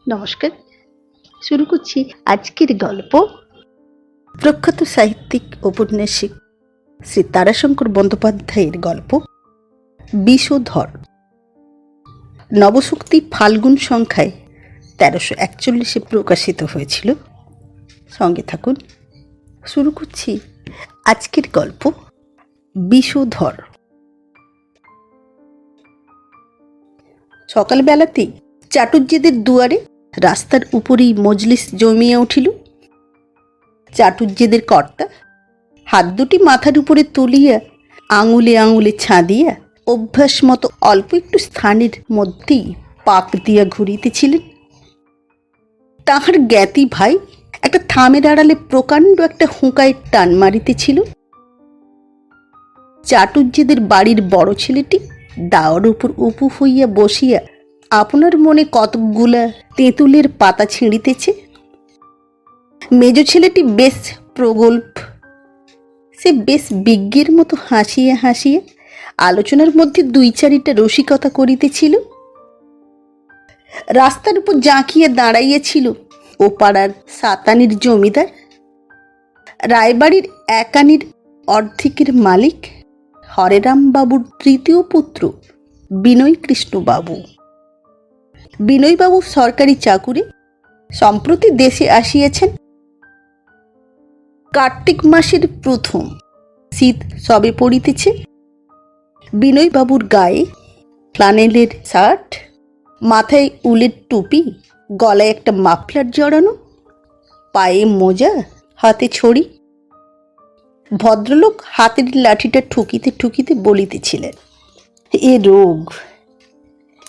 নমস্কার। শুরু করছি আজকের গল্প। প্রখ্যাত সাহিত্যিক ঔপন্যাসিক শ্রী তারাশঙ্কর বন্দ্যোপাধ্যায়ের গল্প বিষধর। নবশক্তি ফাল্গুন সংখ্যায় 1341 প্রকাশিত হয়েছিল। সঙ্গে থাকুন, শুরু করছি আজকের গল্প বিষধর। সকালবেলাতেই চাটুজ্যেদের দুয়ারে রাস্তার উপরেই মজলিস জমিয়ে উঠিল। চাটুজ্যেদের কর্তা হাত দুটি মাথার উপরে তুলিয়া আঙুলে আঙুলে ছাঁদিয়া অভ্যাস মতো অল্প একটু স্থানের মধ্যেই পাক দিয়া ঘুরিতেছিলেন। তাহার জ্ঞাতি ভাই একটা থামের আড়ালে প্রকাণ্ড একটা হুঁকায় টান মারিতেছিল। চাটুজ্যেদের বাড়ির বড় ছেলেটি দাওয়ার উপর উপু হইয়া বসিয়া আপনার মনে কতকগুলা তেঁতুলের পাতা ছিঁড়িতেছে। মেজ ছেলেটি বেশ প্রগল্ভ, সে বেশ বিজ্ঞের মতো হাসিয়া হাসিয়া আলোচনার মধ্যে দুই চারিটা রসিকতা করিতেছিল। রাস্তার উপর জাঁকিয়ে দাঁড়াইয়াছিল ও পাড়ার সাতানির জমিদার, রায়বাড়ির একানির অর্ধেকের মালিক হরেরাম বাবুর তৃতীয় পুত্র বিনয় কৃষ্ণ বাবু। বিনয়বাবু সরকারি চাকুরে, সম্প্রতি দেশে আসিয়াছেন। কার্তিক মাসের প্রথম, শীত সবে পড়িতেছে। বিনয়বাবুর গায়ে ফ্লানেলের শার্ট, মাথায় উলের টুপি, গলায় একটা মাফলার জড়ানো, পায়ে মোজা, হাতে ছড়ি। ভদ্রলোক হাতের লাঠিটা ঠুকিতে ঠুকিতে বলিতেছিলেন, এ রোগ,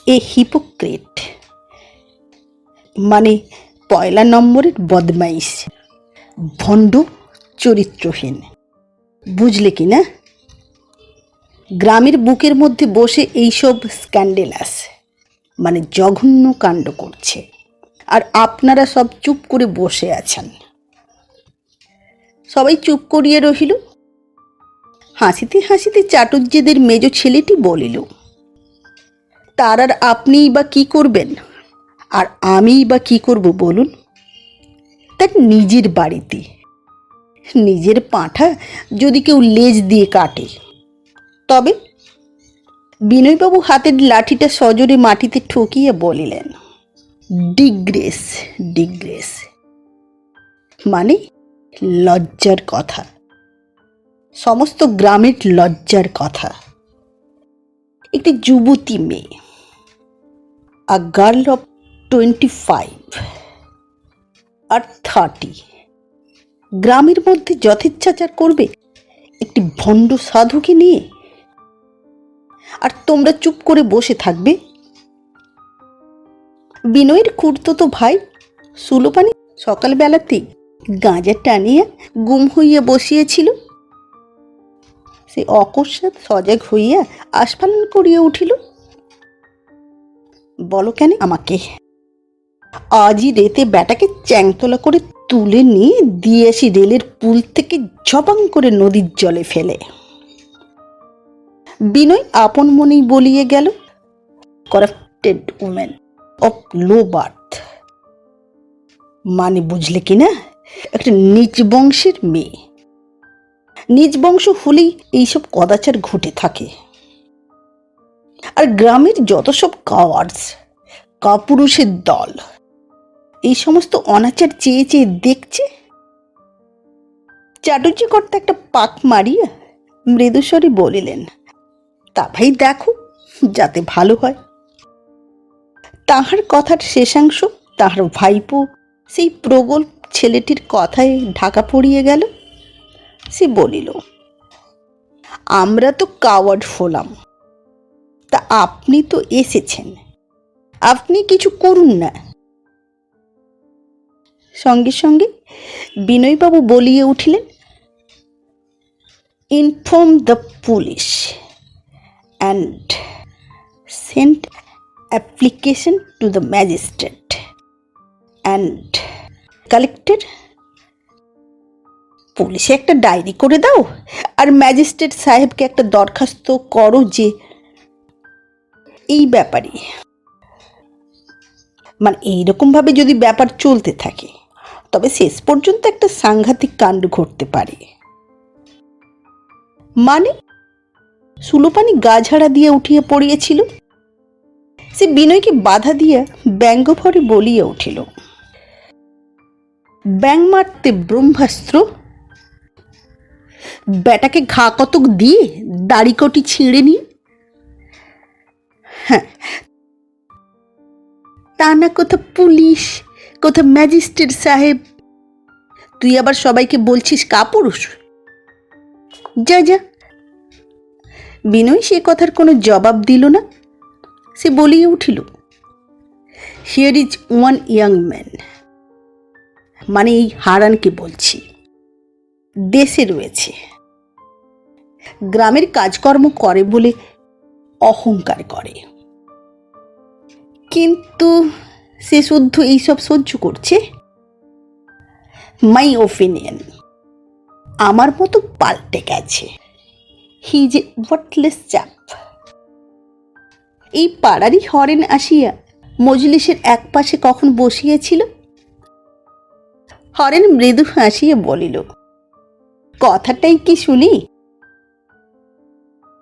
এ হিপোক্রেট, মানে পয়লা নম্বরের বদমাইশ, ভণ্ড, চরিত্রহীন। বুঝলে কি না? গ্রামের বুকের মধ্যে বসে এইসব স্ক্যান্ডেলাস মানে জঘন্য কাণ্ড করছে, আর আপনারা সব চুপ করে বসে আছেন। সবাই চুপ করিয়া রহিল। হাসিতে হাসিতে চাটুজ্যেদের মেজ ছেলেটি বলিল, তার আর আপনিই বা কি করবেন, আর আমিই বা কি করব বলুন? তার নিজের বাড়িতে নিজের পাঁঠা যদি কেউ লেজ দিয়ে কাটে তবে? বিনয়বাবু হাতের লাঠিটা সজোরে মাটিতে ঠকিয়ে বলিলেন, ডিগ্রেস, ডিগ্রেস, মানে লজ্জার কথা, সমস্ত গ্রামের লজ্জার কথা। একটি যুবতী মেয়ে, আ গার্ল অফ 25 আর 30, গ্রামের মধ্যে যথেচ্ছাচার করবে একটি ভণ্ড সাধুকে নিয়ে, আর তোমরা চুপ করে বসে থাকবে? বিনয়ের খুড়তুতো ভাই সুলোপানি সকালবেলাতেই গাঁজা টানিয়া গুম হইয়া বসিয়েছিল। সে অকস্মাৎ সজাগ হইয়া আস্ফালন করিয়া উঠিল। বলো কেন আমাকে? আজই রেতে ব্যাটাকে চ্যাংতলা করে তুলে নিয়ে দিয়ে আসি রেলের পুল থেকে ঝপাং করে নদীর জলে ফেলে। বিনয় আপন মনেই বলিয়ে গেল, corrupted women of low birth, মানে বুঝলে কিনা, একটা নিজ বংশের মেয়ে। নিজ বংশ হলেই এইসব কদাচার ঘটে থাকে। আর গ্রামের যত সব কাওয়ার্ডস, কাপুরুষের দল, এই সমস্ত অনাচার চেয়ে চেয়ে দেখছে। চাটুর্য কর্তা একটা পাক মারিয়া মৃদুস্বরে বলিলেন, তা ভাই দেখো, যাতে ভালো হয়। তাহার কথার শেষাংশ তাহার ভাইপো সেই প্রগল্ভ ছেলেটির কথায় ঢাকা পড়িয়ে গেল। সে বলিল, আমরা তো কাওয়ার্ড হলাম, তা আপনি তো এসেছেন, আপনি কিছু করুন না। সঙ্গে সঙ্গে বিনয়বাবু বলিয়ে উঠিলেন, inform the police and send application to the magistrate and collector. পুলিশে একটা ডায়েরি করে দাও, আর ম্যাজিস্ট্রেট সাহেবকে একটা দরখাস্ত করো যে এই ব্যাপারে। মানে এইরকমভাবে যদি ব্যাপার চলতে থাকে তবে শেষ পর্যন্ত একটা সাংঘাতিক কাণ্ড ঘটতে পারে। মানে? সুলোপানি গা ঝাড়া দিয়ে উঠিয়ে পড়িয়েছিল। সে বিনয়কে বাধা দিয়া ব্যঙ্গভরে বলিয়া উঠিল, ব্যাং মারতে ব্রহ্মাস্ত্র? বেটাকে ঘা কতক দিয়ে দাড়িকটি ছিঁড়ে নিয়ে। হ্যাঁ, তা না কোথা পুলিশ, কোথা ম্যাজিস্ট্রেট সাহেব, তুই আবার সবাইকে বলছিস কাপুরুষ। যা যা। বিনয় সে কথার কোনো জবাব দিল না। সে বলিয়া উঠিল, here is one young man, মানে এই হারানকে বলছি, দেশে রয়েছে, গ্রামের কাজকর্ম করে বলে অহংকার করে, কিন্তু সে শুদ্ধ এইসব সহ্য করছে। মাই ওপিনিয়ন, আমার মতো পাল্টে গেছে। হি ইজ এ ওয়ার্থলেস চাপ। এই পাড়ারই হরেন আসিয়া মজলিসের এক পাশে কখন বসিয়েছিল। হরেন মৃদু হাসিয়া বলিল, কথাটাই কি শুনি।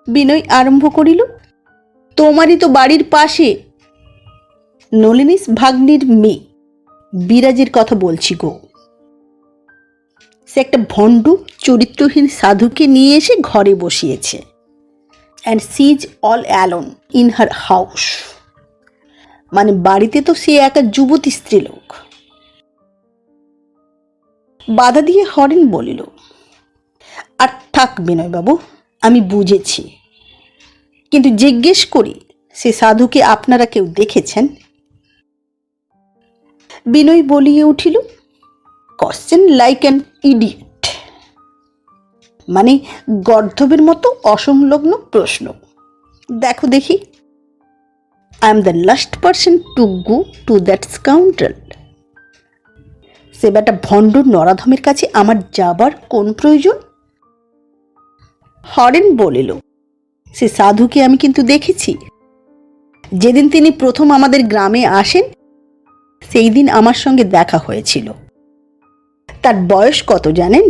বিনয় আরম্ভ করিল, তোমারই তো বাড়ির পাশে নলিনীশ ভাগ্নির মেয়ে বিরাজের কথা বলছি গো। সে একটা ভণ্ড চরিত্রহীন সাধুকে নিয়ে এসে ঘরে বসিয়েছে, and she is all alone in her house. মানে বাড়িতে তো সে একা যুবতী স্ত্রীলোক। বাধা দিয়ে হরেন বলিল, আর থাক বিনয়বাবু, আমি বুঝেছি, কিন্তু জিজ্ঞেস করি, সে সাধুকে আপনারা কেউ দেখেছেন? বিনয় বলিয়া উঠিল, কোশ্চেন লাইক অ্যান ইডিয়েট, মানে গর্ধবের মতো অসংলগ্ন প্রশ্ন। দেখো দেখি, I am the last person to go to that scoundrel. সে বেটা ভণ্ড নরাধমের কাছে আমার যাবার কোন প্রয়োজন? হরেন বলিল, সে সাধুকে আমি কিন্তু দেখেছি। যেদিন তিনি প্রথম আমাদের গ্রামে আসেন সেই দিন আমার সঙ্গে দেখা হয়েছিল। তার বয়স কত জানেন?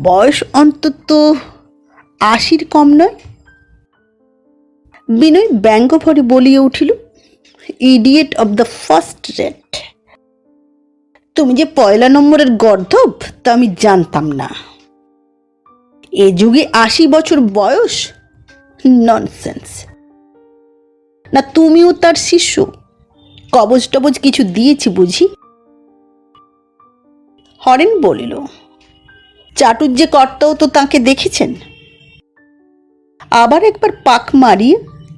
বয়স অন্তত 80 কম নয়। বিনয় ব্যঙ্গভরে বলিয়া উঠিল, idiot of the first rate. তুমি যে পয়লা নম্বরের গর্ধব তা আমি জানতাম না। এ যুগে 80 বছর বয়স? ননসেন্স। না তুমিও তার শিষ্য? কবজ টবজ কিছু দিয়েছি বুঝি? হরেন বলিল, চাটুর্যে কর্তাও তো তাকে দেখেছেন। আবার একবার পাক মারিয়ে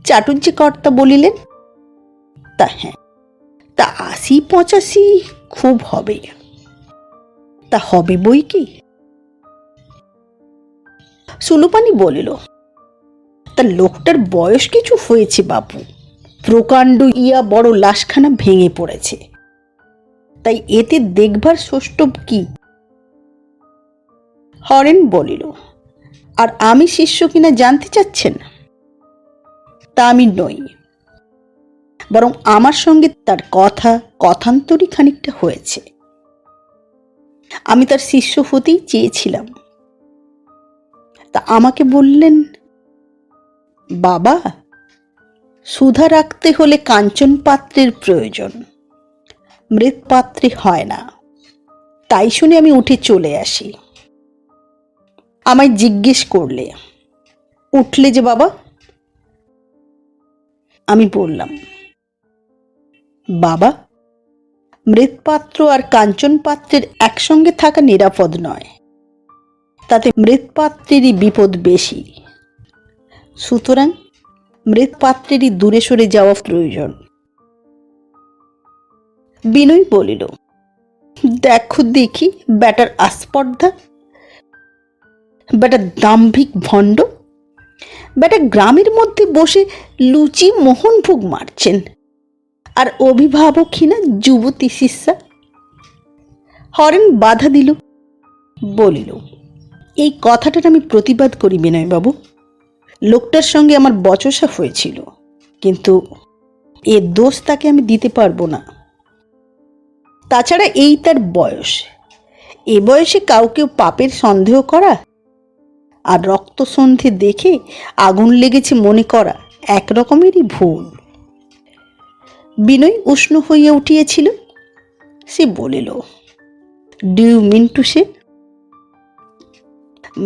চাটুর্যে কর্তা বলিলেন, তা হ্যাঁ, তা 80-85 খুব হবে। তা হবে বই কি। সুলোপানি বলিল, তা লোকটার বয়স কিছু হয়েছে বাপু, প্রকাণ্ড ইয়া বড় লাশখানা ভেঙে পড়েছে, তাই এতে দেখবার সৌষ্ঠব কি? হরেন বলিল, আর আমি শিষ্য কিনা জানতে চাচ্ছেন? তা আমি নই, বরং আমার সঙ্গে তার কথান্তরই খানিকটা হয়েছে। আমি তার শিষ্য হতেই চেয়েছিলাম। তা আমাকে বললেন, বাবা, সুধা রাখতে হলে কাঞ্চন পাত্রের প্রয়োজন, মৃৎ পাত্রে হয় না। তাই শুনে আমি উঠে চলে আসি। আমায় জিজ্ঞেস করলে, উঠলে যে বাবা? আমি বললাম, বাবা, মৃৎপাত্র আর কাঞ্চন পাত্রের একসঙ্গে থাকা নিরাপদ নয়, তাতে মৃৎপাত্রেরই বিপদ বেশি। সুতরাং মৃৎপাত্রেরই দূরে সরে যাওয়া প্রয়োজন। বিনয় বলিল, দেখো দেখি ব্যাটার আস্পর্ধা, ব্যাটা দাম্ভিক ভণ্ড, ব্যাটা গ্রামের মধ্যে বসে লুচি মোহনভোগ মারছেন, আর অভিভাবকহীনা যুবতী শিষ্যা। হরেন বাধা দিল, বলিল, এই কথাটার আমি প্রতিবাদ করি বিনয়বাবু। লোকটার সঙ্গে আমার বচসা হয়েছিল, কিন্তু এর দোষ তাকে আমি দিতে পারবো না। তাছাড়া এই তার বয়স, এ বয়সে কাউকে পাপের সন্দেহ করা আর রক্তসন্ধে দেখে আগুন লেগেছে মনে করা একরকমেরই ভুল। বিনয় উষ্ণ হইয়া উঠিয়াছিল। সে বলিল, do you mean to say?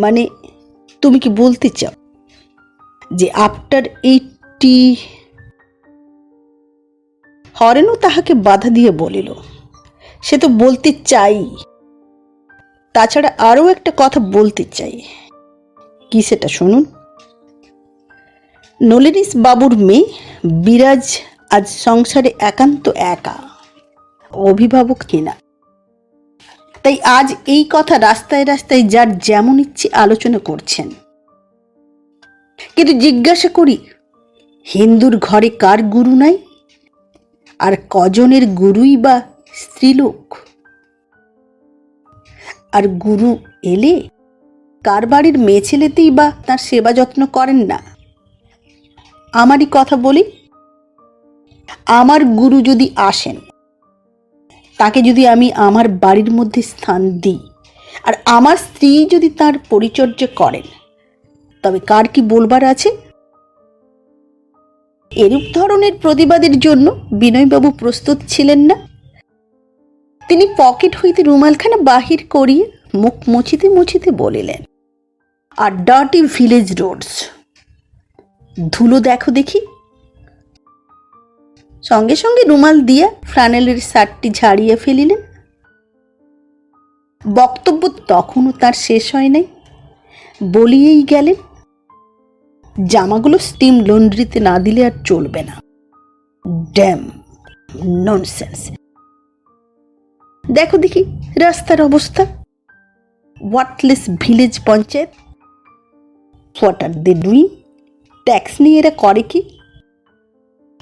মানে তুমি কি বলতে চাও যে আফটার 80? হরেনও তাহাকে বাধা দিয়ে বলিল, সে তো বলতে চাই, তাছাড়া আরও একটা কথা বলতে চাই। কি সেটা শুনুন। নলিনীশ বাবুর মেয়ে বিরাজ আজ সংসারে একান্ত একা, অভিভাবক কিনা। তাই আজ এই কথা রাস্তায় রাস্তায় যার যেমন ইচ্ছে আলোচনা করছেন। কিন্তু জিজ্ঞাসা করি, হিন্দুর ঘরে কার গুরু নাই? আর কজনের গুরুই বা স্ত্রীলোক? আর গুরু এলে কার বাড়ির মেয়ে ছেলেতেই বা তার সেবা যত্ন করেন না? আমারই কথা বলি, আমার গুরু যদি আসেন, তাকে যদি আমি আমার বাড়ির মধ্যে স্থান দিই, আর আমার স্ত্রী যদি তার পরিচর্যা করেন, তবে কার কি বলবার আছে? এরূপ ধরনের প্রতিবাদের জন্য বিনয়বাবু প্রস্তুত ছিলেন না। তিনি পকেট হইতে রুমালখানা বাহির করিয়ে মুখ মুছিতে মুছিতে বলিলেন, আর ডার্টি ভিলেজ রোডস, ধুলো দেখো দেখি। সঙ্গে সঙ্গে রুমাল দিয়া ফ্লানেলের শার্টটি ঝাড়িয়ে ফেলিলেন। বক্তব্য তখনও তার শেষ হয় নাই, বলিয়েই গেলেন, জামাগুলো স্টিম লন্ড্রিতে না দিলে আর চলবে না। Damn nonsense. দেখো দেখি রাস্তার অবস্থা। Worthless village panchayat. What are they doing? Tax নিয়ে এরা করে কি?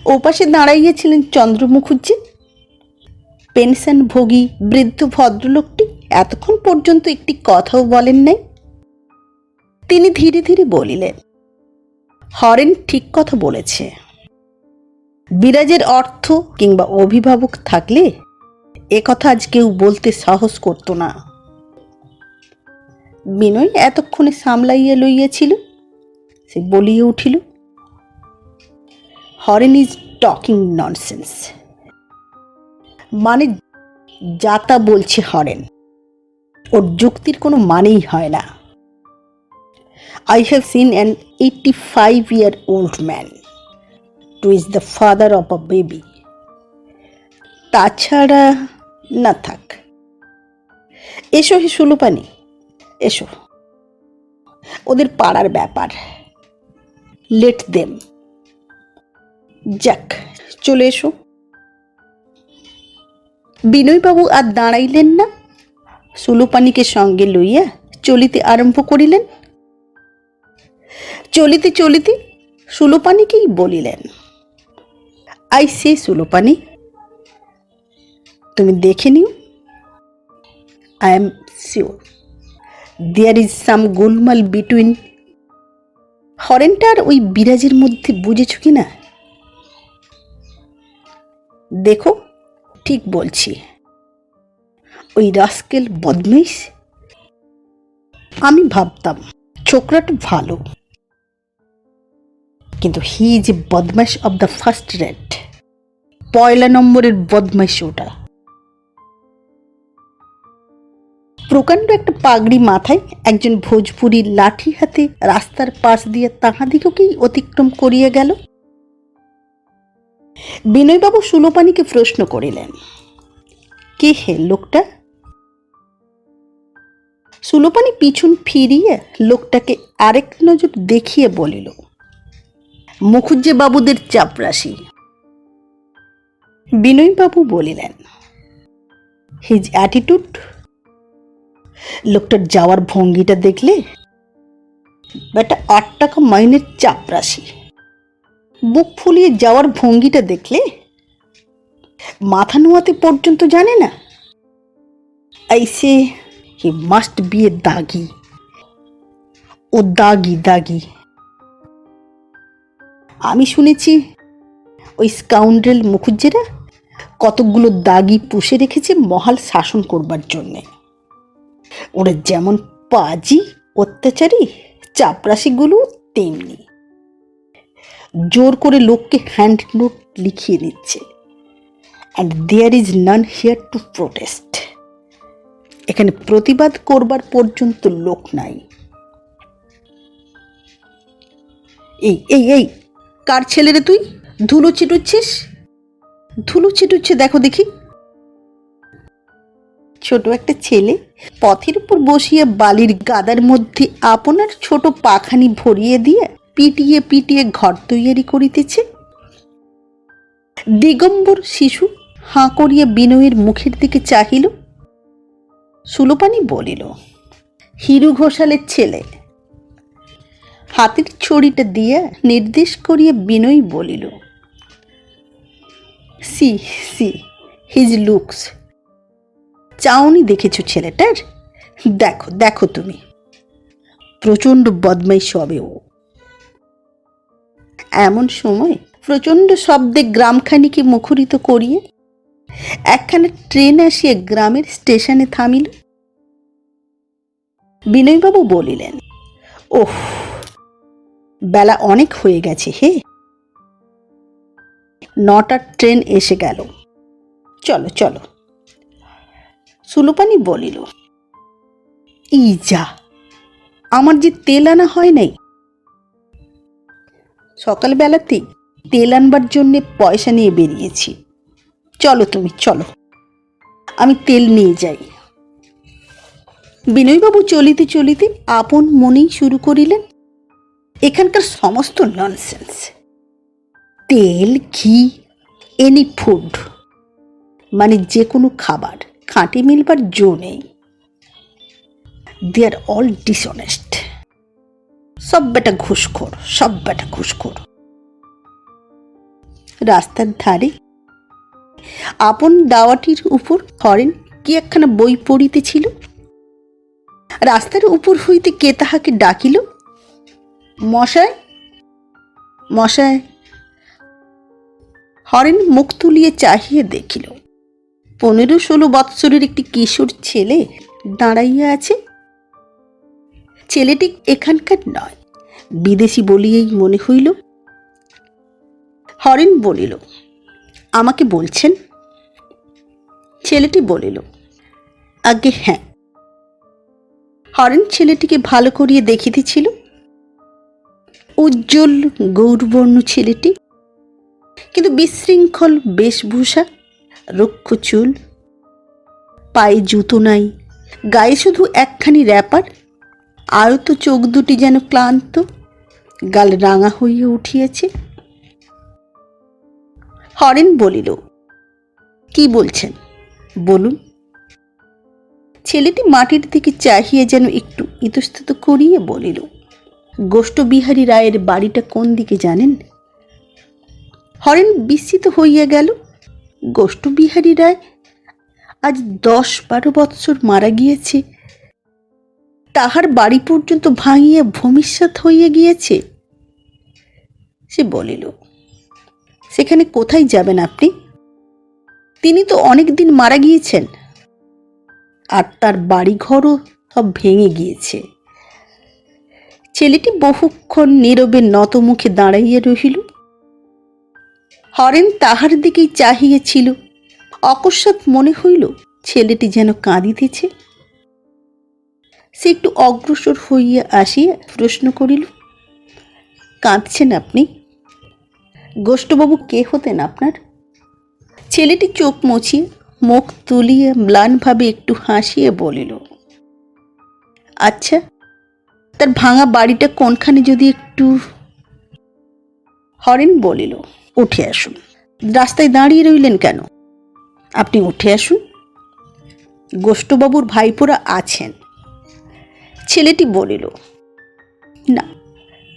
ওপাশে দাঁড়াইয়াছিলেন চন্দ্র মুখুজ্জি, পেনশনভোগী বৃদ্ধ ভদ্রলোকটি এতক্ষণ পর্যন্ত একটি কথাও বলেন নাই। তিনি ধীরে ধীরে বলিলেন, হরেন ঠিক কথা বলেছে। বিরাজের অর্থ কিংবা অভিভাবক থাকলে এ কথা আজ কেউ বলতে সাহস করত না। বিনয় এতক্ষণে সামলাইয়া লইয়াছিল। সে বলিয়া উঠিল, হরেন ইজ টকিং ননসেন্স। মানে যা তা বলছে হরেন, ওর যুক্তির কোনো মানেই হয় না। I have seen an 85-year-old man who is the father of a baby. তাছাড়া না থাক। এসো হে সুলোপানি, এসো, ওদের পাড়ার ব্যাপার, লেট দেম। যাক, চলে এসো। বিনয়বাবু আর দাঁড়াইলেন না, সুলোপানিকে সঙ্গে লইয়া চলিতে আরম্ভ করিলেন। চলিতে চলিতে সুলোপানিকেই বলিলেন, আই সে সুলোপানি, তুমি দেখে নিও। I am sure there is some গোলমাল বিটুইন। হরেনটা আর ওই বিরাজের মধ্যে বুঝেছ কি না? দেখো, ঠিক বলছি, ওই রাস্কেল বদমাইশ। আমি ভাবতাম ছোকরাটা ভালো, কিন্তু হি ইজ এ বদমাইশ অব দ্য ফার্স্ট রেট। পয়লা নম্বরের বদমাইশ ওটা। প্রকাণ্ড একটা পাগড়ি মাথায় একজন ভোজপুরি লাঠি হাতে রাস্তার পাশ দিয়ে তাহাদিগকেই অতিক্রম করিয়া গেল। বিনয়বাবু সুলোপানিকে প্রশ্ন করিলেন, কে হে লোকটা? সুলোপানি পিছন ফিরিয়ে লোকটাকে আরেক নজর দেখিয়ে বলিল, মুখুজ্জে বাবুদের চাপরাশি। বিনয়বাবু বলিলেন, হিজ অ্যাটিটিউড, লোকটার যাওয়ার ভঙ্গিটা দেখলে বেটা 8 টাকা মাইনের চাপরাশি। বুক ফুলিয়ে যাওয়ার ভঙ্গিটা দেখলে মাথা নোয়াতে পর্যন্ত জানে না। আইসে হি মাস্ট বি এ দাগি। ও দাগি দাগি। আমি শুনেছি ওই স্কাউন্ড্রেল মুখুজ্জেরা কতকগুলো দাগি পুষে রেখেছে মহাল শাসন করবার জন্যে। ওরা যেমন পাজি অত্যাচারী, চাপরাশিগুলো তেমনি জোর করে লোককে হ্যান্ড নোট লিখিয়ে নিচ্ছে। And there is none here to protest. এখানে প্রতিবাদ করবার পর্যন্ত লোক নাই। এই এই এই কার ছেলে রে তুই? ধুলো ছিটুচ্ছিস? ধুলো ছিটুচ্ছে দেখো দেখি। ছোট একটা ছেলে পথের উপর বসিয়ে বালির গাদার মধ্যে আপনার ছোট পাখানি ভরিয়ে দিয়ে পিটিয়ে পিটিয়ে ঘর তৈয়ারি করিতেছে। দিগম্বর শিশু হাঁ করিয়া বিনয়ের মুখের দিকে চাহিল। সুলোপানি বলিল, হিরু ঘোষালের ছেলে। হাতের ছড়িটা দিয়া নির্দেশ করিয়া বিনয় বলিল, সি সি হিজ লুকস। চাউনি দেখেছ ছেলেটার? দেখো দেখো তুমি, প্রচণ্ড বদমাইশ হবে ও। এমন সময় প্রচণ্ড শব্দে গ্রামখানিকে মুখরিত করিয়ে একখানা ট্রেন আসিয়া গ্রামের স্টেশনে থামিল। বিনয়বাবু বলিলেন, ওহ, বেলা অনেক হয়ে গেছে হে, 9টার ট্রেন এসে গেল, চলো চলো। সুলোপানি বলিল, ই যা, আমার যে তেল আনা হয় নাই। সকালবেলাতেই তেল আনবার জন্যে পয়সা নিয়ে বেরিয়েছি। চলো তুমি চলো, আমি তেল নিয়ে যাই। বিনয়বাবু চলিতে চলিতে আপন মনেই শুরু করিলেন, এখানকার সমস্ত ননসেন্স। তেল, ঘি, এনি ফুড মানে যে কোনো খাবার খাঁটি মিলবার জো নেই। দে আর অল ডিসঅনেস্ট। সব বেটা ঘুষখোর, সব বেটা ঘুষখোর। রাস্তার ধারে আপন দাওয়াটির উপর হরেন কি একখানা বই পড়িতেছিল। রাস্তার উপর হইতে কে তাহাকে ডাকিল, মশায় মশায়। হরেন মুখ তুলিয়ে চাহিয়ে দেখিল 15-16 বৎসরের একটি কিশোর ছেলে দাঁড়াইয়া আছে। ছেলেটি এখানকার নয়, বিদেশি বলিয়েই মনে হইল। হরেন বলিল, আমাকে বলছেন? ছেলেটি বলিল, আগে হ্যাঁ। হরেন ছেলেটিকে ভালো করিয়ে দেখিতেছিল। উজ্জ্বল গৌরবর্ণ ছেলেটি, কিন্তু বিশৃঙ্খল বেশভূষা, রুক্ষ চুল, পায়ে জুতো নাই, গায়ে শুধু একখানি র্যাপার, আয়ত চোখ দুটি যেন ক্লান্ত, গাল রাঙা হইয়া উঠিয়াছে। হরেন বলিল, কি বলছেন বলুন। ছেলেটি মাটির দিকে চাহিয়ে যেন একটু ইতস্তত করিয়ে বলিল, গোষ্ঠবিহারী রায়ের বাড়িটা কোন দিকে জানেন? হরেন বিস্মিত হইয়া গেল। গোষ্ঠবিহারী রায় আজ 10-12 বৎসর মারা গিয়েছে, তাহার বাড়ি পর্যন্ত ভাঙিয়া ভূমিষ্যৎ হইয়া গিয়েছে। সে বলিল, সেখানে কোথায় যাবেন আপনি? তিনি তো অনেক দিন মারা গিয়েছেন, আর তার বাড়িঘরও সব ভেঙে গিয়েছে। ছেলেটি বহুক্ষণ নীরবে নত মুখে দাঁড়াইয়া রহিল। হরেন তাহার দিকেই চাহিয়েছিল। অকস্মাৎ মনে হইল ছেলেটি যেন কাঁদিতেছে। সে একটু অগ্রসর হইয়া আসিয়া প্রশ্ন করিল, কাঁদছেন আপনি? গোষ্ঠবাবু কে হতেন আপনার? ছেলেটি চোখ মুছিয়ে মুখ তুলিয়া ম্লানভাবে একটু হাসিয়ে বলিল, আচ্ছা, তার ভাঙা বাড়িটা কোনখানে যদি একটু। হরেন বলিল, উঠে আসুন। রাস্তায় দাঁড়িয়ে রইলেন কেন? আপনি উঠে আসুন, গোষ্ঠবাবুর ভাইপোরা আছেন। ছেলেটি বলিল, না,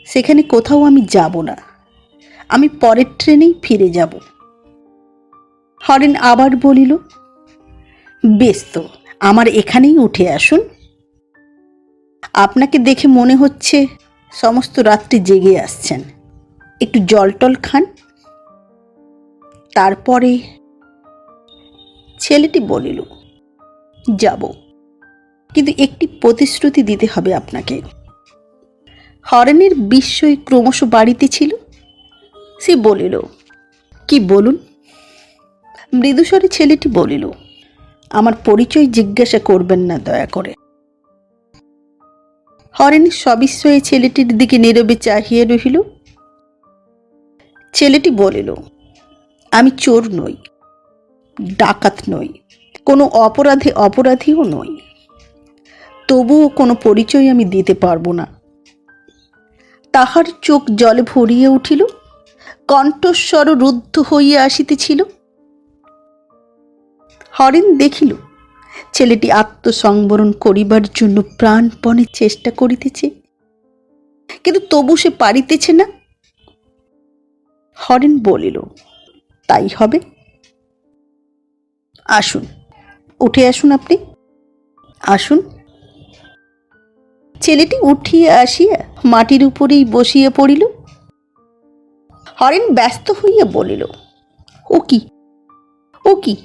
সেখানে কোথাও আমি যাব না, আমি পরের ট্রেনেই ফিরে যাব। হরেন আবার বলিল, বেশ তো, আমার এখানেই উঠে আসুন। আপনাকে দেখে মনে হচ্ছে সমস্ত রাত্রি জেগে আসছেন, একটু জল টল খান। তারপরে ছেলেটি বলিল, যাব, কিন্তু একটি প্রতিশ্রুতি দিতে হবে আপনাকে। হরেনের বিস্ময় ক্রমশ বাড়িতেছিল। সে বলিল, কি বলুন? মৃদুস্বরে ছেলেটি বলিল, আমার পরিচয় জিজ্ঞাসা করবেন না দয়া করে। হরেন সবিস্ময়ে ছেলেটির দিকে নীরবে চাহিয়া রহিল। ছেলেটি বলিল, আমি চোর নই, ডাকাত নই, কোনো অপরাধীও নই, তবুও কোনো পরিচয় আমি দিতে পারবো না। তাহার চোখ জলে ভরিয়া উঠিল, কণ্ঠস্বর রুদ্ধ হইয়া আসিতেছিল। হরেন দেখিল ছেলেটি আত্মসংবরণ করিবার জন্য প্রাণপণে চেষ্টা করিতেছে, কিন্তু তবু সে পারিতেছে না। হরেন বলিল, তাই হবে, আসুন, উঠে আসুন, আপনি আসুন। ছেলেটি উঠিয়া আসিয়া মাটির উপরেই বসিয়া পড়িল। হরেন ব্যস্ত হইয়া বলিল, ও কি, ও কি,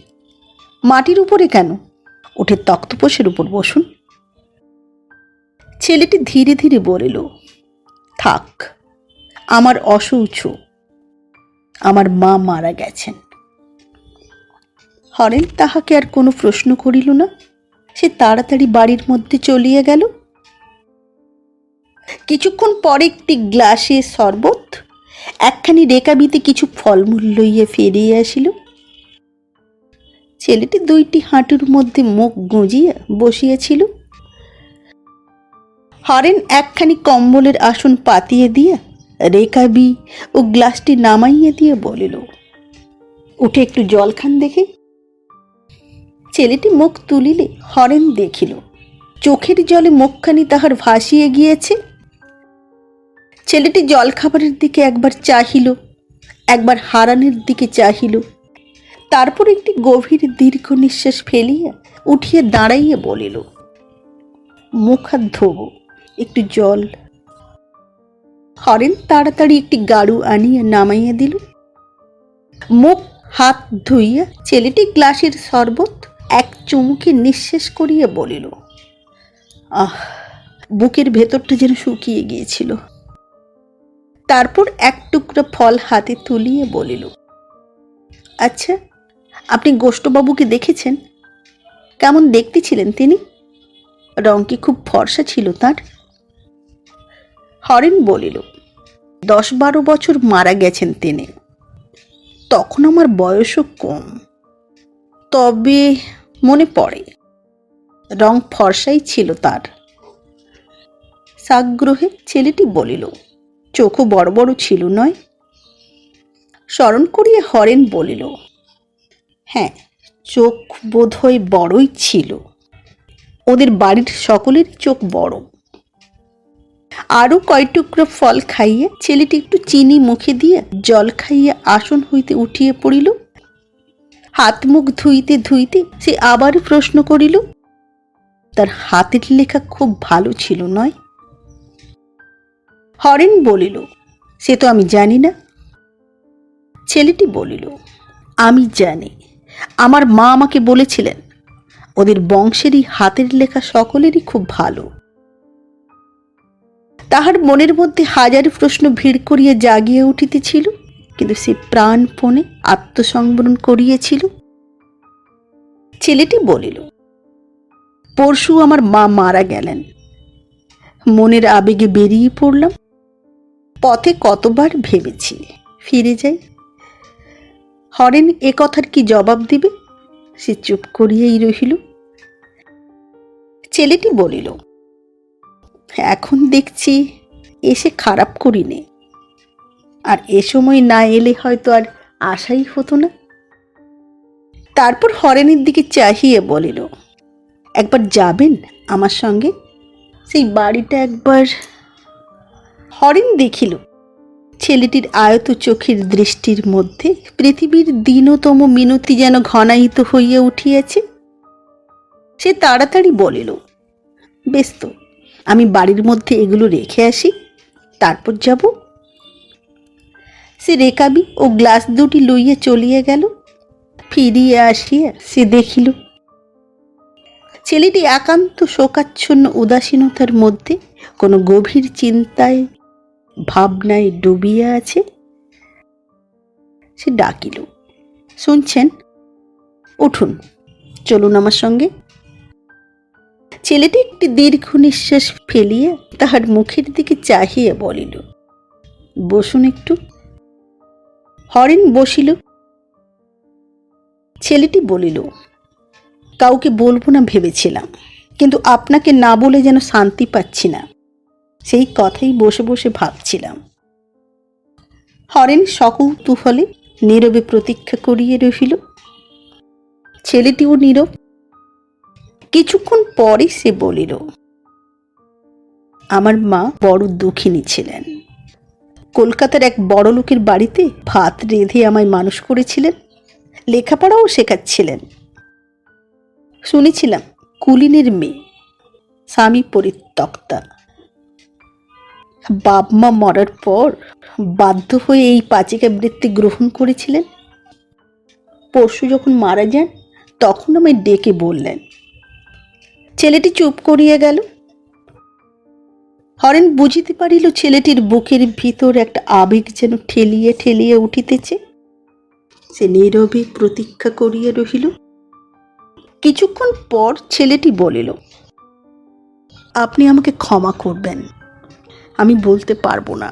মাটির উপরে কেন? উঠে তক্তপোষের উপর বসুন। ছেলেটি ধীরে ধীরে বলিল, থাক, আমার অশৌচ, আমার মা মারা গেছেন। হরেন তাহাকে আর কোনো প্রশ্ন করিল না। সে তাড়াতাড়ি বাড়ির মধ্যে চলিয়া গেল। কিছুক্ষণ পরে একটি গ্লাসে শরবত, একখানি রেকাবিতে কিছু ফলমূল লইয়া ফিরিয়া আসিল। ছেলেটি দুইটি হাঁটুর মধ্যে মুখ গুঁজিয়া বসিয়াছিল। হরেন একখানি কম্বলের আসন পাতিয়া দিয়া রেকাবি ও গ্লাসটি নামাইয়া দিয়ে বলিল, উঠে একটু জল খান দেখে। ছেলেটি মুখ তুলিলে হরেন দেখিল চোখের জলে মুখখানি তাহার ভাসিয়ে গিয়েছে। ছেলেটি জল খাবারের দিকে একবার চাহিল, একবার হারানের দিকে চাহিল, তারপর একটি গভীর দীর্ঘ নিঃশ্বাস ফেলিয়া উঠিয়া দাঁড়াইয়া বলিল, মুখ হাত ধোব, একটু জল। হরেন তাড়াতাড়ি একটি গাড়ু আনিয়া নামাইয়া দিল। মুখ হাত ধুইয়া ছেলেটি গ্লাসের শরবত এক চুমুকে নিঃশেষ করিয়া বলিল, আহ, বুকের ভেতরটা যেন শুকিয়ে গিয়েছিল। তারপর এক টুকরা ফল হাতে তুলিয়ে বলিল, আচ্ছা, আপনি গোষ্ঠবাবুকে দেখেছেন? কেমন দেখতে ছিলেন তিনি? রং কি খুব ফর্সা ছিল তার? হরেন বলিল, 10-12 বছর মারা গেছেন তিনি। তখন আমার বয়সও কম, তবে মনে পড়ে রং ফর্সাই ছিল তার। সাগ্রহে ছেলেটি বলিল, চোখও বড় বড় ছিল নয়? স্মরণ করিয়া হরেন বলিল, হ্যাঁ, চোখ বোধহয় বড়ই ছিল। ওদের বাড়ির সকলের চোখ বড়। আরো কয় টুকরো ফল খাইয়া ছেলেটি একটু চিনি মুখে দিয়া জল খাইয়া আসন হইতে উঠিয়া পড়িল। হাত মুখ ধুইতে ধুইতে সে আবার প্রশ্ন করিল, তার হাতের লেখা খুব ভালো ছিল নয়? হরেন বলিল, সে তো আমি জানি না। ছেলেটি বলিল, আমি জানি, আমার মা আমাকে বলেছিলেন ওদের বংশেরই হাতের লেখা সকলেরই খুব ভালো। তাহার মনের মধ্যে হাজার প্রশ্ন ভিড় করিয়া জাগিয়া উঠিতেছিল, কিন্তু সে প্রাণপণে আত্মসংবরণ করিয়াছিল। ছেলেটি বলিল, পরশু আমার মা মারা গেলেন। মনের আবেগে বেরিয়ে পড়লাম। পথে কতবার ভেবেছি ফিরে যাই। হরেন এ কথার কি জবাব দিবে? সে চুপ করিয়াই রহিল। ছেলেটি বলিল, এখন দেখছি এসে খারাপ করিনি, আর এ সময় না এলে হয়তো আর আশাই হতো না। তারপর হরেনের দিকে চাহিয়ে বলিল, একবার যাবেন আমার সঙ্গে? সেই বাড়িটা একবার। হরেন দেখিল ছেলেটির আয়ত চোখের দৃষ্টির মধ্যে পৃথিবীর দীনতম মিনতি যেন ঘনায়িত হইয়া উঠিয়াছে। সে তাড়াতাড়ি বলিল, বেশ তো, আমি বাড়ির মধ্যে এগুলো রেখে আসি, তারপর যাব। সে রেকাবি ও গ্লাস দুটি লইয়া চলিয়া গেল। ফিরিয়া আসিয়া সে দেখিল ছেলেটি একান্ত শোকাচ্ছন্ন উদাসীনতার মধ্যে কোনো গভীর চিন্তায় ভাবনায় ডুবিয়া আছে। সে ডাকিল, শুনছেন? উঠুন, চলুন আমার সঙ্গে। ছেলেটি একটি দীর্ঘ নিঃশ্বাস ফেলিয়া তাহার মুখের দিকে চাহিয়া বলিল, বসুন একটু। হরেন বসিল। ছেলেটি বলিল, কাউকে বলবো না ভেবেছিলাম, কিন্তু আপনাকে না বলে যেন শান্তি পাচ্ছি না, সেই কথাই বসে বসে ভাবছিলাম। হরেন সকৌতূহলে নীরবে প্রতীক্ষা করিয়া রহিল। ছেলেটিও নীরব। কিছুক্ষণ পরে সে বলিল, আমার মা বড় দুঃখিনী ছিলেন। কলকাতার এক বড় লোকের বাড়িতে ভাত রেঁধে আমায় মানুষ করেছিলেন, লেখাপড়াও শেখাচ্ছিলেন। শুনেছিলাম কুলিনের মেয়ে, স্বামী পরিত্যক্তা। বাপ মা মরার পর বাধ্য হয়ে এই পাচিকা বৃত্তি গ্রহণ করেছিলেন। পরশু যখন মারা যান তখন আমায় ডেকে বললেন। ছেলেটি চুপ করিয়া গেল। হরেন বুঝিতে পারিল ছেলেটির বুকের ভিতর একটা আবেগ যেন ঠেলিয়ে ঠেলিয়ে উঠিতেছে। সে নীরবে প্রতীক্ষা করিয়া রহিল। কিছুক্ষণ পর ছেলেটি বলিল, আপনি আমাকে ক্ষমা করবেন, আমি বলতে পারবো না।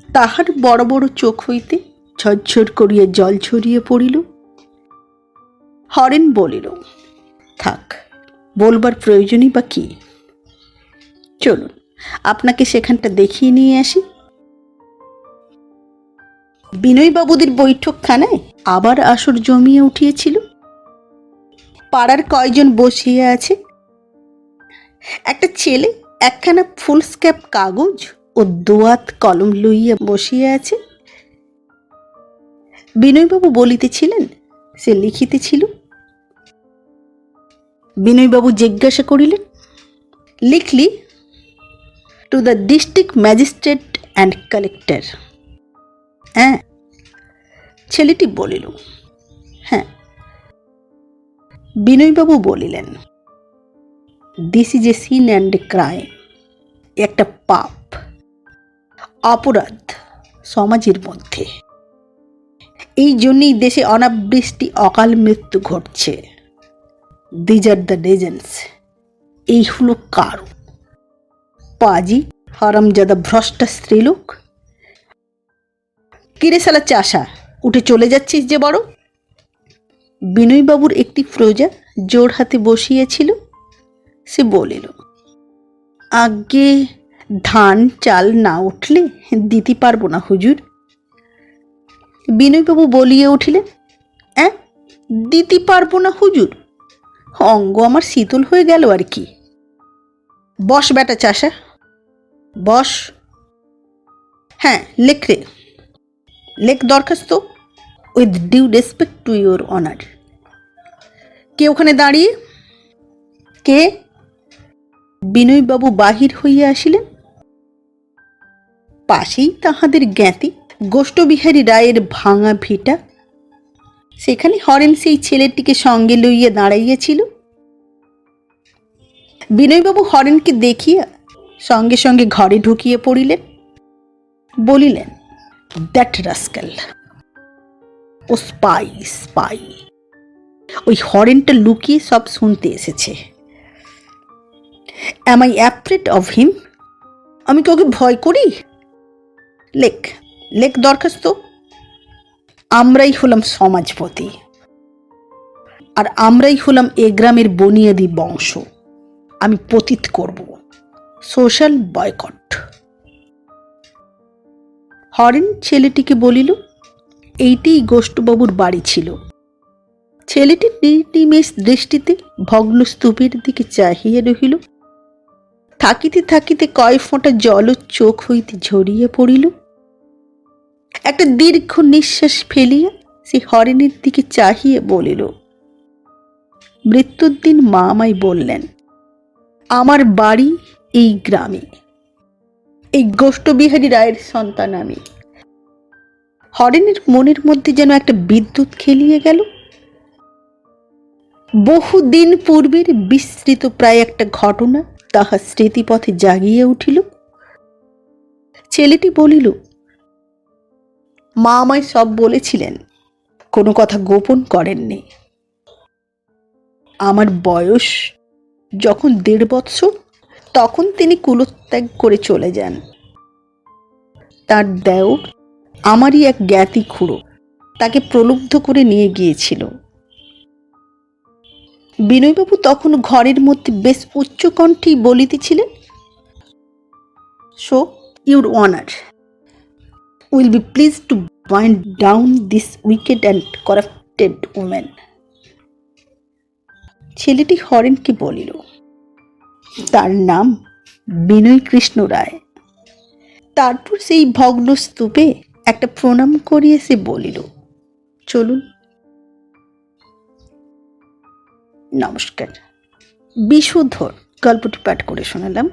তাহার বড় বড় চোখ হইতে ঝরঝর করিয়া জল ঝরিয়ে পড়িল। হরেন বলিল, থাক, বলবার প্রয়োজনই বা কি? চলুন, আপনাকে সেখানটা দেখিয়ে নিয়ে আসি। বিনয়বাবুদের বৈঠকখানায় আবার আসর জমিয়ে উঠিয়েছিল। পাড়ার কয়জন বসিয়া আছে। একটা ছেলে একখানা ফুলস্ক্যাপ কাগজ ও দোয়াত কলম লইয়া বসিয়া আছে। বিনয়বাবু বলিতেছিলেন, সে লিখিতেছিল। বিনয়বাবু জিজ্ঞাসা করিলেন, লিখলি? To the district magistrate and collector. হ্যাঁ। ছেলেটি বলিল, হ্যাঁ। বিনয়বাবু বলিলেন, this is a sin and a crime. একটা পাপ, অপরাধ সমাজের মধ্যে। এই জন্যই দেশে অনাবৃষ্টি, অকাল মৃত্যু ঘটছে। These are the reasons. এই হলো কারণ। পাজি, হারামজাদা, ভ্রষ্টা স্ত্রীলোক। কিরে শালা চাষা, উঠে চলে যাচ্ছিস যে বড়? বিনয়বাবুর একটি প্রজা জোর হাতে বসিয়েছিল। সে বলিল, আগে ধান চাল না উঠলে দিতে পারবো না হুজুর। বিনয়বাবু বলিয়া উঠিলেন, হ্যাঁ, দিতে পারবো না হুজুর? অঙ্গ আমার শীতল হয়ে গেল আর কি। বস বেটা চাষা, বস। হ্যাঁ, লেখ রে, লেখ দরখাস্ত, with due respect to your honour. কে ওখানে দাঁড়িয়ে? কে? বিনয়বাবু বাহির হইয়া আসিলেন। পাশেই তাহাদের জ্ঞাতি গোষ্ঠবিহারী রায়ের ভাঙা ভিটা। সেখানে হরেন সেই ছেলেটিকে সঙ্গে লইয়া দাঁড়াইয়াছিল। বিনয়বাবু হরেনকে দেখিয়া সঙ্গে সঙ্গে ঘরে ঢুকিয়ে পড়িলেন। বলিলেন, দ্যাট রাস্কেল, ও স্পাই, স্পাই। ওই হরেনটা লুকিয়ে সব শুনতে এসেছে। Am I afraid of him? আমি কি ওকে ভয় করি? লেখ, লেখ দরখাস্ত। আমরাই হলাম সমাজপতি, আর আমরাই হলাম এ গ্রামের বনিয়াদি বংশ। আমি পতিত করব, সোশ্যাল বয়কট। হরেন ছেলেটিকে বলিল, এইটিই গোষ্ঠবাবুর বাড়ি ছিল। ছেলেটি নির্নিমেষ দৃষ্টিতে ভগ্ন স্তূপের দিকে চাহিয়া রহিল। থাকিতে থাকিতে কয় ফোঁটা জল চোখ হইতে ঝরিয়া পড়িল। একটা দীর্ঘ নিঃশ্বাস ফেলিয়া সে হরেনের দিকে চাহিয়া বলিল, মৃত্যুর দিন মা আমায় বললেন, আমার বাড়ি এই গ্রামে, এই গোষ্ঠবিহারী রায়ের সন্তান আমি। হরেনের মনের মধ্যে যেন একটা বিদ্যুৎ খেলিয়ে গেল। বহুদিন পূর্বের বিস্মৃত প্রায় একটা ঘটনা তাহার স্মৃতিপথে জাগিয়ে উঠিল। ছেলেটি বলিল, মা আমায় সব বলেছিলেন, কোনো কথা গোপন করেননি। আমার বয়স যখন 1.5 বৎসর, তখন তিনি কুলত্যাগ করে চলে যান। তার দেওর আমারই এক জ্ঞাতি খুড়ো তাকে প্রলুব্ধ করে নিয়ে গিয়েছিল। বিনয়বাবু তখন ঘরের মধ্যে বেশ উচ্চকণ্ঠেই বলিতেছিলেন, so your honour will be please to bind down this wicked and corrupted woman. ছেলেটি হরেনকে বলিল, তার নাম বিনয় কৃষ্ণ রায়। তারপর সেই ভগ্ন স্তূপে একটা প্রণাম করিয়ে সে বলিল, চলুন। নমস্কার। বিশুদ্ধর গল্পটি পাঠ করে শোনালাম।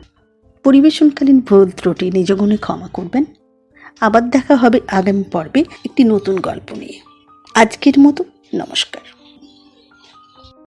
পরিবেশনকালীন ভুল ত্রুটি নিজ গুণে ক্ষমা করবেন। আবার দেখা হবে আগামী পর্বে একটি নতুন গল্প নিয়ে। আজকের মতো নমস্কার।